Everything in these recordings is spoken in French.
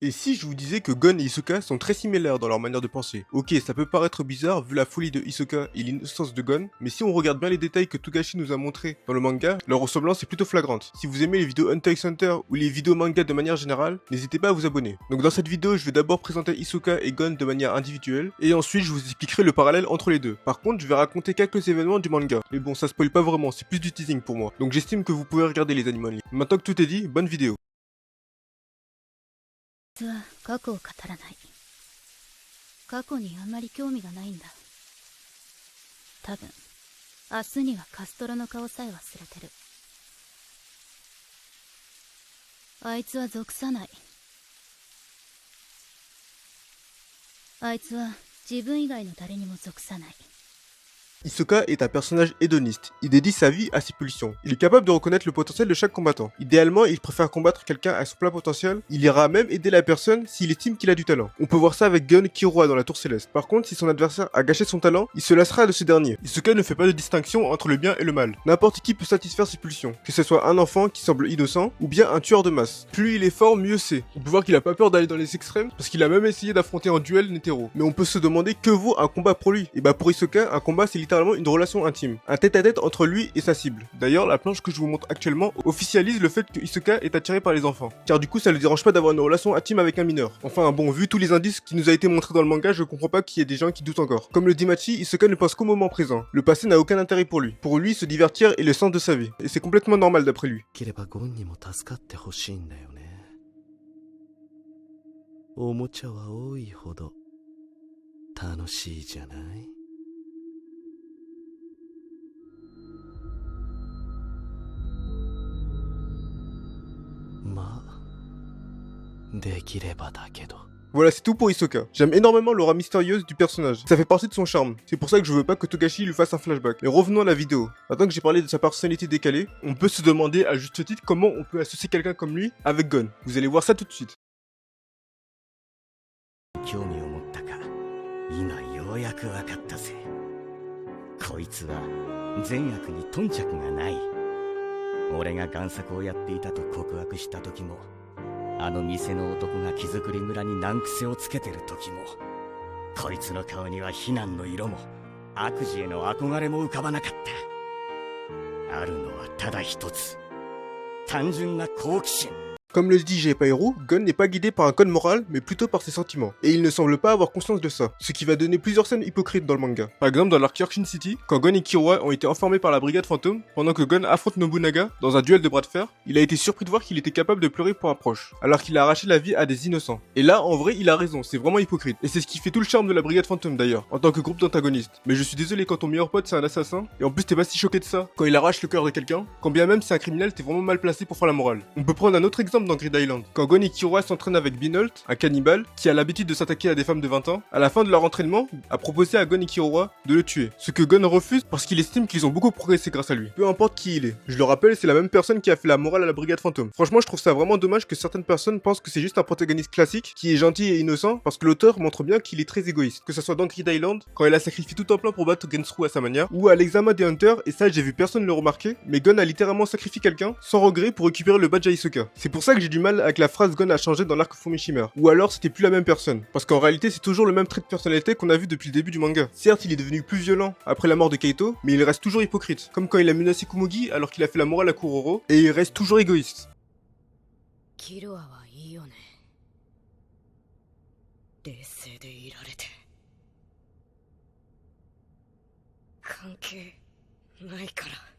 Et si je vous disais que Gon et Hisoka sont très similaires dans leur manière de penser? Ok, ça peut paraître bizarre vu la folie de Hisoka et l'innocence de Gon, mais si on regarde bien les détails que Togashi nous a montrés dans le manga, leur ressemblance est plutôt flagrante. Si vous aimez les vidéos Hunter x Hunter ou les vidéos manga de manière générale, n'hésitez pas à vous abonner. Donc dans cette vidéo, je vais d'abord présenter Hisoka et Gon de manière individuelle, et ensuite je vous expliquerai le parallèle entre les deux. Par contre, je vais raconter quelques événements du manga, mais bon, ça spoil pas vraiment, c'est plus du teasing pour moi. Donc j'estime que vous pouvez regarder les animes en ligne. Maintenant que tout est dit, bonne vidéo. 実は過去を語らない。過去にあまり興味がないんだ。多分明日にはカストロの顔さえ忘れてる。あいつは属さない。あいつは自分以外の誰にも属さない。 Hisoka est un personnage hédoniste, il dédie sa vie à ses pulsions. Il est capable de reconnaître le potentiel de chaque combattant. Idéalement, il préfère combattre quelqu'un à son plein potentiel, il ira même aider la personne s'il estime qu'il a du talent. On peut voir ça avec Gon Killua dans la Tour Céleste. Par contre, si son adversaire a gâché son talent, il se lassera de ce dernier. Hisoka ne fait pas de distinction entre le bien et le mal. N'importe qui peut satisfaire ses pulsions, que ce soit un enfant qui semble innocent, ou bien un tueur de masse. Plus il est fort, mieux c'est. On peut voir qu'il a pas peur d'aller dans les extrêmes, parce qu'il a même essayé d'affronter un duel Netero. Mais on peut se demander que vaut un combat pour lui. Et bah pour Hisoka, un combat c'est littéralement une relation intime, un tête-à-tête entre lui et sa cible. D'ailleurs, la planche que je vous montre actuellement officialise le fait que Hisoka est attiré par les enfants, car du coup ça le dérange pas d'avoir une relation intime avec un mineur. Enfin bon, vu tous les indices qui nous a été montrés dans le manga, je comprends pas qu'il y ait des gens qui doutent encore. Comme le dit Machi, Hisoka ne pense qu'au moment présent. Le passé n'a aucun intérêt pour lui. Pour lui, se divertir est le sens de sa vie, et c'est complètement normal d'après lui. できればゴンにも助かってほしいんだよね。おもちゃは多いほど楽しいじゃない。まあ、できればだけど。 Voilà, c'est tout pour Hisoka. J'aime énormément l'aura mystérieuse du personnage. Ça fait partie de son charme. C'est pour ça que je veux pas que Togashi lui fasse un flashback. Mais revenons à la vidéo. Maintenant que j'ai parlé de sa personnalité décalée, on peut se demander à juste titre comment on peut associer quelqu'un comme lui avec Gon. Vous allez voir ça tout de suite. 興味を持ったか、今ようやく分かったぜ。こいつは善悪に頓着がない。俺が贋作をやっていたと告白した時も、あの店の男が木造り村に難癖をつけてる時も、こいつの顔には非難の色も悪事への憧れも浮かばなかった。あるのはただ一つ、単純な好奇心。 Comme le dit Jeipairo, Gon n'est pas guidé par un code moral, mais plutôt par ses sentiments. Et il ne semble pas avoir conscience de ça, ce qui va donner plusieurs scènes hypocrites dans le manga. Par exemple dans l'arc Yorkshin City, quand Gon et Killua ont été enfermés par la brigade fantôme, pendant que Gon affronte Nobunaga dans un duel de bras de fer, il a été surpris de voir qu'il était capable de pleurer pour un proche, alors qu'il a arraché la vie à des innocents. Et là, en vrai, il a raison, c'est vraiment hypocrite. Et c'est ce qui fait tout le charme de la brigade fantôme d'ailleurs, en tant que groupe d'antagonistes. Mais je suis désolé quand ton meilleur pote c'est un assassin, et en plus t'es pas si choqué de ça, quand il arrache le cœur de quelqu'un, quand bien même c'est un criminel, t'es vraiment mal placé pour faire la morale. On peut prendre un autre exemple dans Grid Island. Quand Gon et Killua s'entraînent avec Binolt, un cannibale, qui a l'habitude de s'attaquer à des femmes de 20 ans, à la fin de leur entraînement, a proposé à Gon et Killua de le tuer. Ce que Gon refuse parce qu'il estime qu'ils ont beaucoup progressé grâce à lui. Peu importe qui il est. Je le rappelle, c'est la même personne qui a fait la morale à la brigade fantôme. Franchement, je trouve ça vraiment dommage que certaines personnes pensent que c'est juste un protagoniste classique, qui est gentil et innocent, parce que l'auteur montre bien qu'il est très égoïste. Que ce soit dans Grid Island, quand il a sacrifié tout un plan pour battre Gensru à sa manière, ou à l'examen des Hunters, et ça j'ai vu personne le remarquer, mais Gon a littéralement sacrifié quelqu'un, sans regret pour récupérer le badge à Hisoka. C'est pour ça que j'ai du mal avec la phrase Gon a changé dans l'arc Fumishima. Ou alors c'était plus la même personne. Parce qu'en réalité c'est toujours le même trait de personnalité qu'on a vu depuis le début du manga. Certes il est devenu plus violent après la mort de Kaito, mais il reste toujours hypocrite. Comme quand il a menacé Kumugi alors qu'il a fait la morale à Kuroro, et il reste toujours égoïste. キルアはいいよね。冷静でいられて。関係ないから。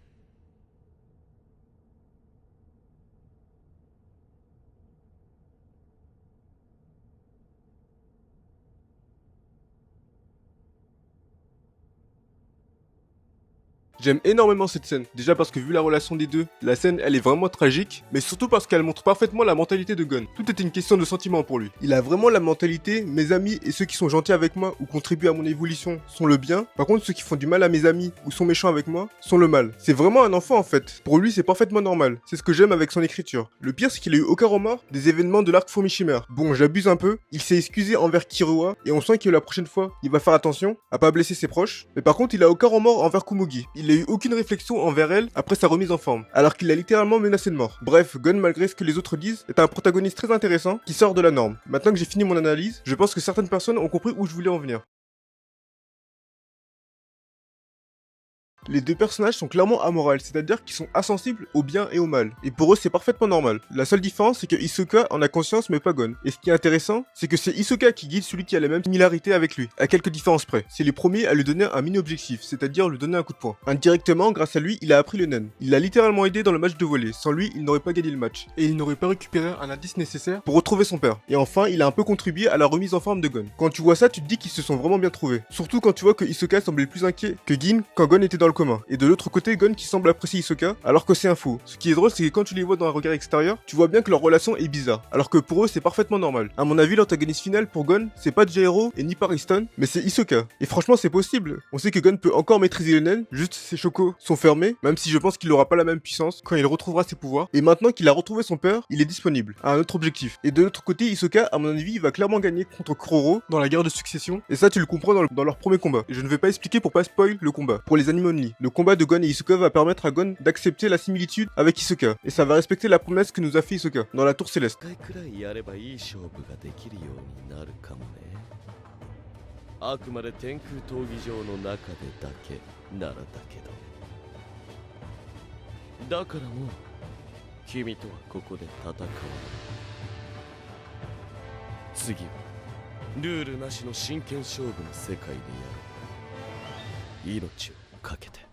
J'aime énormément cette scène, déjà parce que vu la relation des deux, la scène elle est vraiment tragique, mais surtout parce qu'elle montre parfaitement la mentalité de Gon. Tout était une question de sentiment pour lui. Il a vraiment la mentalité, mes amis et ceux qui sont gentils avec moi ou contribuent à mon évolution sont le bien, par contre ceux qui font du mal à mes amis ou sont méchants avec moi sont le mal. C'est vraiment un enfant en fait, pour lui c'est parfaitement normal, c'est ce que j'aime avec son écriture. Le pire c'est qu'il a eu aucun remords des événements de l'arc Fumishima. Bon j'abuse un peu, il s'est excusé envers Killua et on sent que la prochaine fois il va faire attention à pas blesser ses proches, mais par contre il a aucun remords envers Kumugi. Il il a eu aucune réflexion envers elle après sa remise en forme, alors qu'il l'a littéralement menacé de mort. Bref, Gon, malgré ce que les autres disent, est un protagoniste très intéressant qui sort de la norme. Maintenant que j'ai fini mon analyse, je pense que certaines personnes ont compris où je voulais en venir. Les deux personnages sont clairement amoraux, c'est-à-dire qu'ils sont insensibles au bien et au mal. Et pour eux, c'est parfaitement normal. La seule différence, c'est que Hisoka en a conscience mais pas Gon. Et ce qui est intéressant, c'est que c'est Hisoka qui guide celui qui a la même similarité avec lui, à quelques différences près. C'est le premier à lui donner un mini-objectif, c'est-à-dire lui donner un coup de poing. Indirectement, grâce à lui, il a appris le nen. Il l'a littéralement aidé dans le match de volley. Sans lui, il n'aurait pas gagné le match. Et il n'aurait pas récupéré un indice nécessaire pour retrouver son père. Et enfin, il a un peu contribué à la remise en forme de Gon. Quand tu vois ça, tu te dis qu'ils se sont vraiment bien trouvés. Surtout quand tu vois que Hisoka semblait plus inquiet que Gin quand Gon était dans le coma. Et de l'autre côté, Gon qui semble apprécier Hisoka alors que c'est un fou. Ce qui est drôle, c'est que quand tu les vois dans un regard extérieur, tu vois bien que leur relation est bizarre, alors que pour eux c'est parfaitement normal. À mon avis, l'antagoniste final pour Gon, c'est pas Jairo et ni Pariston, mais c'est Hisoka. Et franchement, c'est possible. On sait que Gon peut encore maîtriser le nen, juste ses chocos sont fermés, même si je pense qu'il aura pas la même puissance quand il retrouvera ses pouvoirs. Et maintenant qu'il a retrouvé son père, il est disponible à un autre objectif. Et de l'autre côté, Hisoka, à mon avis, il va clairement gagner contre Kroro dans la guerre de succession. Et ça, tu le comprends dans leur premier combat. Et je ne vais pas expliquer pour pas spoil le combat. Pour les animes only, le combat de Gon et Hisoka va permettre à Gon d'accepter la similitude avec Hisoka, et ça va respecter la promesse que nous a fait Hisoka dans la tour céleste. 回くらいやればいい勝負ができるようになるかもね。あくまで天空闘技場の中でだけならだけど。だからもう君とはここで戦わない。次はルールなしの真剣勝負の世界でやる。命をかけて。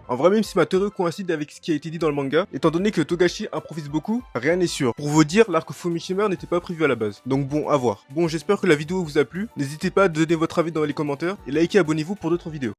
En vrai, même si ma théorie coïncide avec ce qui a été dit dans le manga, étant donné que Togashi improvise beaucoup, rien n'est sûr. Pour vous dire, l'arc Fumishima n'était pas prévu à la base. Donc bon, à voir. Bon, j'espère que la vidéo vous a plu. N'hésitez pas à donner votre avis dans les commentaires et likez, abonnez-vous pour d'autres vidéos.